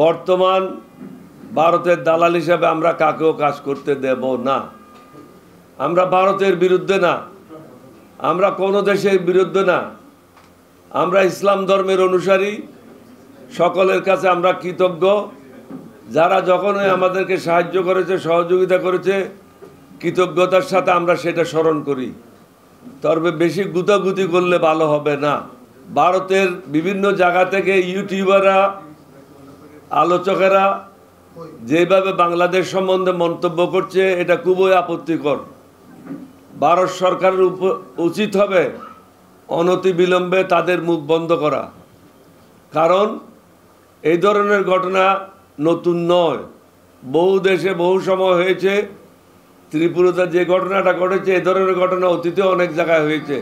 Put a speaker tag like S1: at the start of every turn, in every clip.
S1: বর্তমান ভারতের দালাল হিসাবে আমরা কাকেও কাজ করতে দেব না। আমরা ভারতের বিরুদ্ধে না, আমরা কোনো দেশের বিরুদ্ধে না। আমরা ইসলাম ধর্মের অনুসারী, সকলের কাছে আমরা কৃতজ্ঞ। যারা যখনই আমাদেরকে সাহায্য করেছে, সহযোগিতা করেছে, কৃতজ্ঞতার সাথে আমরা সেটা স্মরণ করি। তবে বেশি গুতাগুতি করলে ভালো হবে না। ভারতের বিভিন্ন জায়গা থেকে ইউটিউবাররা, আলোচকেরা যেভাবে বাংলাদেশ সম্বন্ধে মন্তব্য করছে, এটা খুবই আপত্তিকর। ভারত সরকারের উচিত হবে অনতিবিলম্বে তাদের মুখ বন্ধ করা। কারণ এই ধরনের ঘটনা নতুন নয়, বহু দেশে বহু সময় হয়েছে। ত্রিপুরাতে যে ঘটনাটা ঘটেছে, এই ধরনের ঘটনা অতীতে অনেক জায়গায় হয়েছে।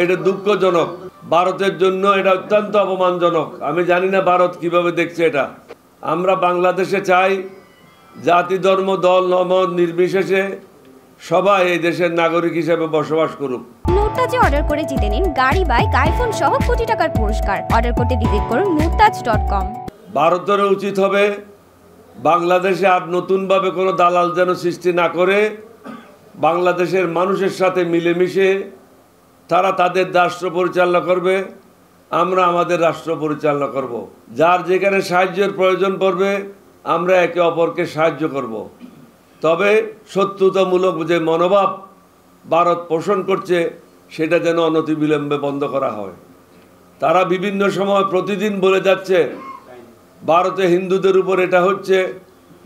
S1: এটা দুঃখজনক, ভারতের জন্য এটা অত্যন্ত অপমানজনক। আমি জানি না ভারত কিভাবে দেখছে এটা। আমরা বাংলাদেশে চাই জাতি, ধর্ম, দল, মত নির্বিশেষে সবাই এই দেশের নাগরিক হিসেবে বসবাস করুক।
S2: নুরতাজে অর্ডার করে জিতে নিন গাড়ি, বাইক, আইফোন সহ কোটি টাকার পুরস্কার। অর্ডার করতে ভিজিট করুন nurtaj.com।
S1: ভারতের উচিত হবে বাংলাদেশে আর নতুনভাবে কোনো দালাল যেন সৃষ্টি না করে, বাংলাদেশের মানুষের সাথে মিলেমিশে তারা তাদের রাষ্ট্র পরিচালনা করবে, আমরা আমাদের রাষ্ট্র পরিচালনা করব। যার যেখানে সাহায্যের প্রয়োজন পড়বে আমরা একে অপরকে সাহায্য করব। তবে শত্রুতামূলক যে মনোভাব ভারত পোষণ করছে, সেটা যেন অনতিবিলম্বে বন্ধ করা হয়। তারা বিভিন্ন সময় প্রতিদিন বলে যাচ্ছে ভারতে হিন্দুদের উপর এটা হচ্ছে,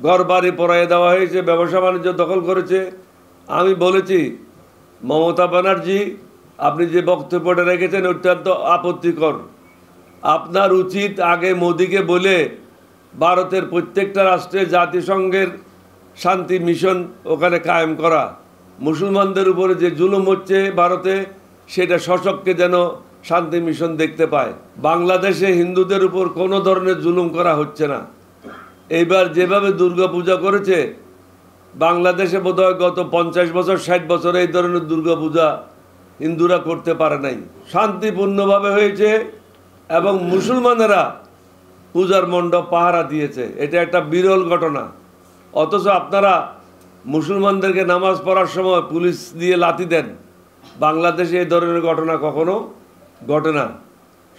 S1: ঘরবাড়ি পড়াইয়ে দেওয়া হয়েছে, ব্যবসা বাণিজ্য দখল করেছে। আমি বলেছি, মমতা ব্যানার্জি, আপনি যে বক্তব্যটা রেখেছেন অত্যন্ত আপত্তিকর। আপনার উচিত আগে মোদিকে বলে ভারতের প্রত্যেকটা রাষ্ট্রে জাতিসংঘের শান্তি মিশন ওখানে কায়েম করা। মুসলমানদের উপরে যে জুলুম হচ্ছে ভারতে, সেটা সশক্তকে যেন শান্তি মিশন দেখতে পায়। বাংলাদেশে হিন্দুদের উপর কোনো ধরনের জুলুম করা হচ্ছে না। এইবার যেভাবে দুর্গা পূজা করেছে, বাংলাদেশে বোধহয় গত 50 বছর 60 বছরে এই ধরনের দুর্গা পূজা হিন্দুরা করতে পারে নাই। শান্তিপূর্ণভাবে হয়েছে এবং মুসলমানেরা পূজার মণ্ডপ পাহারা দিয়েছে। এটা একটা বিরল ঘটনা। অথচ আপনারা মুসলমানদেরকে নামাজ পড়ার সময় পুলিশ দিয়ে লাথি দেন। বাংলাদেশে এই ধরনের ঘটনা কখনো ঘটে না।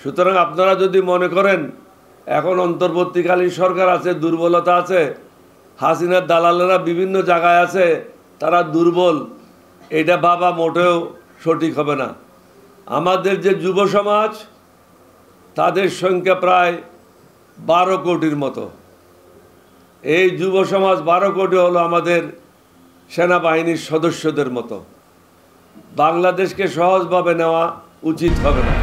S1: সুতরাং আপনারা যদি মনে করেন এখন অন্তর্বর্তীকালীন সরকার আছে, দুর্বলতা আছে, হাসিনার দালালেরা বিভিন্ন জায়গায় আছে, তারা দুর্বল, এটা ভাবা মোটেও সঠিক হবে না। আমাদের যে যুব সমাজ, তাদের সংখ্যা প্রায় 12 কোটির মতো। এই যুব সমাজ 12 কোটি হলো আমাদের সেনাবাহিনীর সদস্যদের মতো। বাংলাদেশকে সহজভাবে নেওয়া উচিত হবে না।